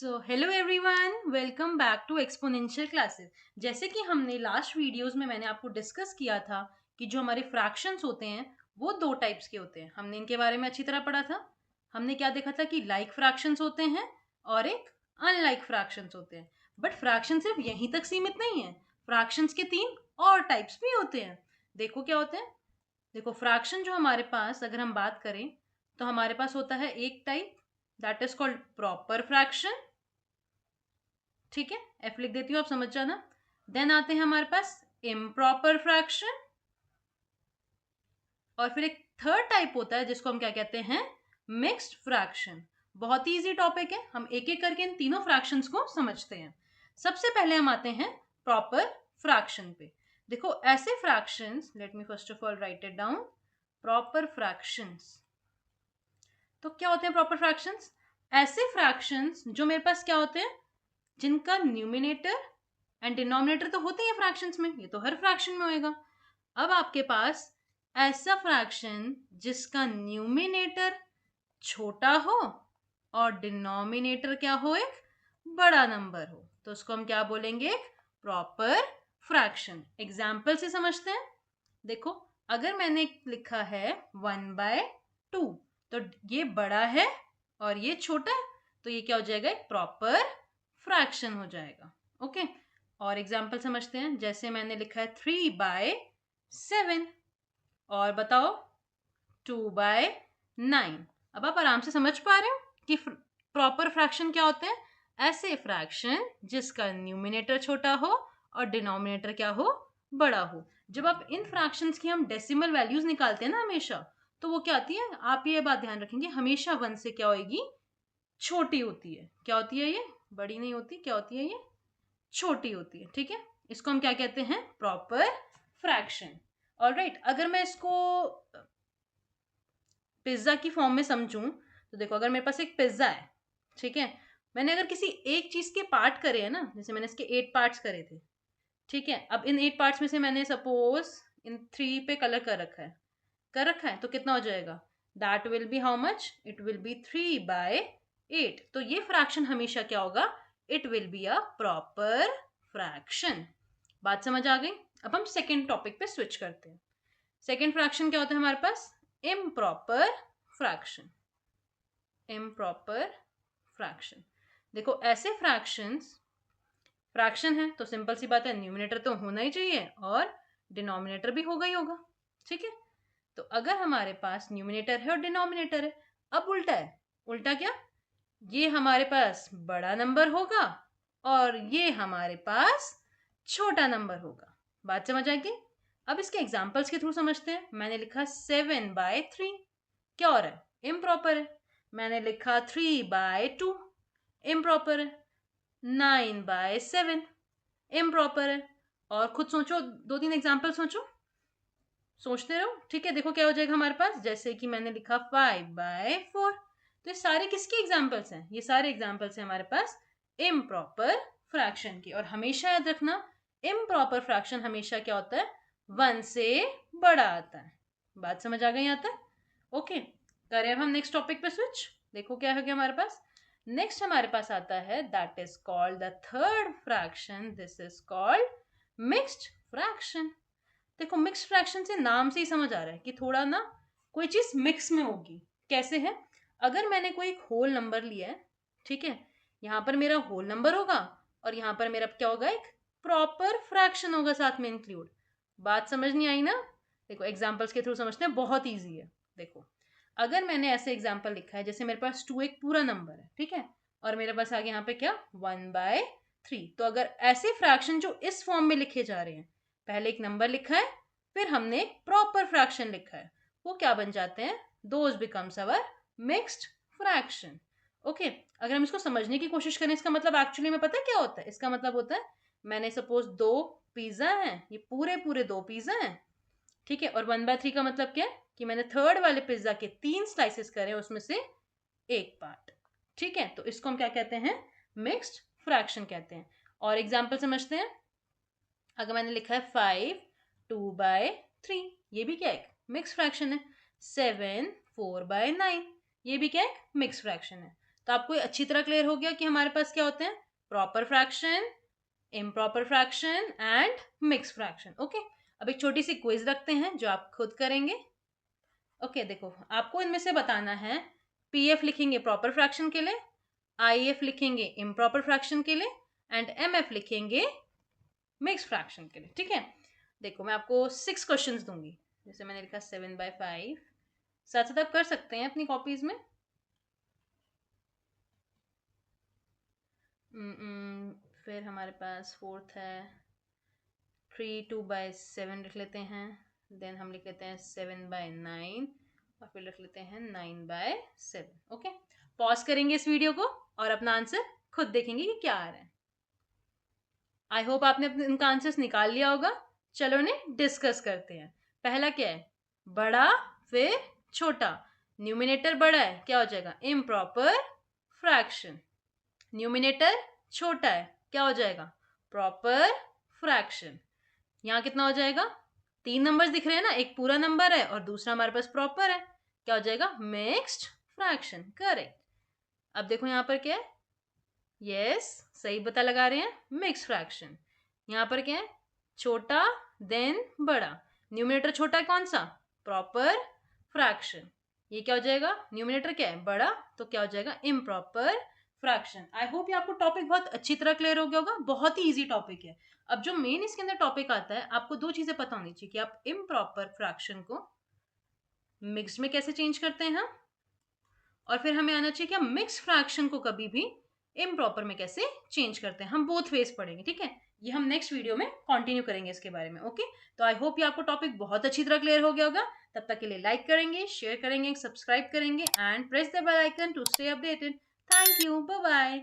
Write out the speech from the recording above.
So hello everyone, welcome back to exponential classes. जैसे कि हमने लास्ट वीडियोस में मैंने आपको डिस्कस किया था कि जो हमारे फ्रैक्शंस होते हैं वो दो टाइप्स के होते हैं। हमने इनके बारे में अच्छी तरह पढ़ा था। हमने क्या देखा था कि लाइक फ्रैक्शंस होते हैं और एक अनलाइक फ्रैक्शंस होते हैं। बट फ्रैक्शन सिर्फ यहीं तक सीमित नहीं है। फ्रैक्शंस के तीन और टाइप्स भी होते हैं। देखो क्या होते हैं। देखो फ्रैक्शन जो हमारे पास अगर हम बात करें तो हमारे पास होता है एक type, that is called proper fraction. ठीक है, एफ लिख देती हूँ, आप समझ जाना। देन आते हैं हमारे पास इम्प्रॉपर फ्रैक्शन। और फिर एक थर्ड टाइप होता है जिसको हम क्या कहते हैं, मिक्स्ड फ्रैक्शन। बहुत ही इजी टॉपिक है, हम एक एक करके इन तीनों फ्रैक्शंस को समझते हैं। सबसे पहले हम आते हैं प्रॉपर फ्रैक्शन पे। देखो ऐसे fractions, let me first of all right it down. Proper fractions तो क्या होते हैं प्रॉपर फ्रैक्शंस? ऐसे फ्रैक्शंस जो मेरे पास क्या होते हैं, जिनका न्यूमिनेटर एंड डिनोमिनेटर तो होते हैं फ्रैक्शंस में, ये तो हर फ्रैक्शन में होएगा। अब आपके पास ऐसा फ्रैक्शन जिसका न्यूमिनेटर छोटा हो और डिनोमिनेटर क्या हो, एक बड़ा नंबर हो, तो उसको हम क्या बोलेंगे, एक प्रॉपर फ्रैक्शन। एग्जाम्पल से समझते हैं। देखो अगर मैंने लिखा है 1/2, तो ये बड़ा है और ये छोटा है, तो ये क्या हो जाएगा, एक प्रॉपर फ्रैक्शन हो जाएगा। ओके, और एग्जाम्पल समझते हैं। जैसे मैंने लिखा है 3/7 और बताओ 2/9। अब आप आराम से समझ पा रहे हो कि प्रॉपर फ्रैक्शन क्या होते हैं। ऐसे फ्रैक्शन जिसका न्यूमिनेटर छोटा हो और डिनोमिनेटर क्या हो, बड़ा हो। जब आप इन फ्रैक्शंस की हम डेसिमल वैल्यूज निकालते हैं ना हमेशा, तो वो क्या आती है, आप ये बात ध्यान रखेंगे, हमेशा 1 से क्या होगी, छोटी होती है। क्या होती है ये, बड़ी नहीं होती। क्या होती है ये, छोटी होती है। ठीक है, इसको हम क्या कहते हैं, प्रॉपर फ्रैक्शन। ऑलराइट, अगर मैं इसको पिज्जा की फॉर्म में समझूं तो देखो, अगर मेरे पास एक पिज्जा है, ठीक है, मैंने अगर किसी एक चीज के पार्ट करे हैं ना, जैसे मैंने इसके 8 पार्ट्स करे थे, ठीक है, अब इन 8 पार्ट्स में से मैंने सपोज इन 3 पे कलर कर रखा है तो कितना हो जाएगा, that will be how much, it will be 3/8। तो ये फ्रैक्शन हमेशा क्या होगा, it will be a proper fraction. बात समझ आ गई। अब हम सेकेंड टॉपिक पे स्विच करते हैं। सेकेंड फ्रैक्शन क्या होता है हमारे पास, इम्प्रॉपर फ्रैक्शन। इम्प्रॉपर फ्रैक्शन, देखो ऐसे फ्रैक्शन है तो सिंपल सी बात है, न्यूमिनेटर तो होना ही चाहिए और डिनोमिनेटर भी होगा ही होगा। ठीक है, तो अगर हमारे पास न्यूमिनेटर है और डिनोमिनेटर है, अब उल्टा है। उल्टा क्या, ये हमारे पास बड़ा नंबर होगा और ये हमारे पास छोटा नंबर होगा। बात समझ आएगी। अब इसके एग्जाम्पल्स के थ्रू समझते हैं। मैंने लिखा 7/3, क्या हो रहा है, इम्प्रॉपर है। मैंने लिखा 3/2, इम्प्रॉपर है। 9/7, इम्प्रॉपर है। और खुद सोचो, 2-3 एग्जाम्पल सोचो, सोचते रहो। ठीक है, देखो क्या हो जाएगा हमारे पास। जैसे कि मैंने लिखा 5/4, तो ये सारे किसके एग्जाम्पल्स हैं, ये सारे एग्जाम्पल्स हैं हमारे पास इम्प्रॉपर फ्रैक्शन के। और हमेशा याद रखना, इम्प्रॉपर फ्रैक्शन हमेशा क्या होता है, 1 से बड़ा आता है। बात समझ आ गई यहाँ तक। ओके, करें अब हम नेक्स्ट टॉपिक पे स्विच। देखो क्या हो गया हमारे पास। नेक्स्ट हमारे पास आता है, that is called the third fraction, this is called mixed fraction. देखो मिक्स फ्रैक्शन से नाम से ही समझ आ रहा है कि थोड़ा ना कोई चीज मिक्स में होगी। कैसे है, अगर मैंने कोई एक होल नंबर लिया है, ठीक है, यहाँ पर मेरा होल नंबर होगा और यहाँ पर मेरा क्या होगा, एक प्रॉपर फ्रैक्शन होगा साथ में इंक्लूड। बात समझ नहीं आई ना। देखो एग्जाम्पल्स के थ्रू समझते हैं, बहुत ईजी है। देखो अगर मैंने ऐसे एग्जाम्पल लिखा है, जैसे मेरे पास 2 एक पूरा नंबर है, ठीक है, और मेरे पास आगे यहाँ पे क्या, 1/3, तो अगर ऐसे फ्रैक्शन जो इस फॉर्म में लिखे जा रहे हैं, पहले एक नंबर लिखा है फिर हमने एक प्रॉपर फ्रैक्शन लिखा है, वो क्या बन जाते हैं, those becomes our mixed fraction. Okay, अगर हम इसको समझने की कोशिश करें, इसका मतलब एक्चुअली में पता है क्या होता है। इसका मतलब होता है, मैंने सपोज 2 पिज्जा हैं, ये पूरे पूरे 2 पिज्जा हैं, ठीक है, और 1/3 का मतलब क्या है कि मैंने थर्ड वाले पिज्जा के 3 स्लाइसेस करे, उसमें से एक पार्ट। ठीक है, तो इसको हम क्या कहते हैं, मिक्स्ड फ्रैक्शन कहते हैं। और एग्जाम्पल समझते हैं। अगर मैंने लिखा है 5/2, ये भी क्या है, मिक्स फ्रैक्शन है। 7/4, ये भी क्या है, मिक्स फ्रैक्शन है। तो आपको ये अच्छी तरह क्लियर हो गया कि हमारे पास क्या होते हैं, proper fraction, improper fraction and mix fraction. Okay, अब एक छोटी सी क्विज रखते हैं जो आप खुद करेंगे। ओके देखो, आपको इनमें से बताना है, पीएफ लिखेंगे प्रॉपर फ्रैक्शन के लिए, आईएफ लिखेंगे इम्प्रॉपर फ्रैक्शन के लिए एंड एमएफ लिखेंगे मिक्स फ्रैक्शन के लिए। ठीक है, देखो मैं आपको 6 क्वेश्चंस दूंगी, जैसे मैंने लिखा 7/5, साथ साथ आप कर सकते हैं अपनी कॉपीज में। फिर हमारे पास फोर्थ है 3/2/7 लिख लेते हैं, देन हम लिख लेते हैं 7/9 और फिर लिख लेते हैं 9/7। ओके, पॉज करेंगे इस वीडियो को और अपना आंसर खुद देखेंगे कि क्या आ रहा है। आई होप आपने अपने इनका आंसर्स निकाल लिया होगा। चलो इन्हें डिस्कस करते हैं। पहला क्या है, बड़ा फिर छोटा, न्यूमिनेटर बड़ा है, क्या हो जाएगा, इम्प्रॉपर फ्रैक्शन। न्यूमिनेटर छोटा है, क्या हो जाएगा, प्रॉपर फ्रैक्शन। यहाँ कितना हो जाएगा, 3 नंबर्स दिख रहे हैं ना, एक पूरा नंबर है और दूसरा हमारे पास प्रॉपर है, क्या हो जाएगा, मिक्स्ड फ्रैक्शन। करेक्ट। अब देखो यहाँ पर क्या है, यस सही पता लगा रहे हैं, मिक्स फ्रैक्शन। यहाँ पर क्या है, छोटा देन बड़ा, न्यूमिनेटर छोटा है कौन सा, प्रॉपर फ्रैक्शन। ये क्या हो जाएगा, न्यूमिनेटर क्या है, बड़ा, तो क्या हो जाएगा, इम्प्रॉपर फ्रैक्शन। आई होप ये आपको टॉपिक बहुत अच्छी तरह क्लियर हो गया होगा, बहुत ही इजी टॉपिक है। अब जो मेन इसके अंदर टॉपिक आता है, आपको 2 चीजें पता होनी चाहिए कि आप इम्प्रॉपर फ्रैक्शन को मिक्स्ड में कैसे चेंज करते हैं, और फिर हमें आना चाहिए कि हम मिक्स फ्रैक्शन को कभी भी इम्प्रॉपर में कैसे चेंज करते हैं। हम बोथ वेज पढ़ेंगे, ठीक है, ये हम नेक्स्ट वीडियो में कंटिन्यू करेंगे इसके बारे में। ओके, तो आई होप ये आपको टॉपिक बहुत अच्छी तरह क्लियर हो गया होगा। तब तक के लिए लाइक करेंगे, शेयर करेंगे, सब्सक्राइब करेंगे and press the bell icon to stay updated. Thank you, bye bye.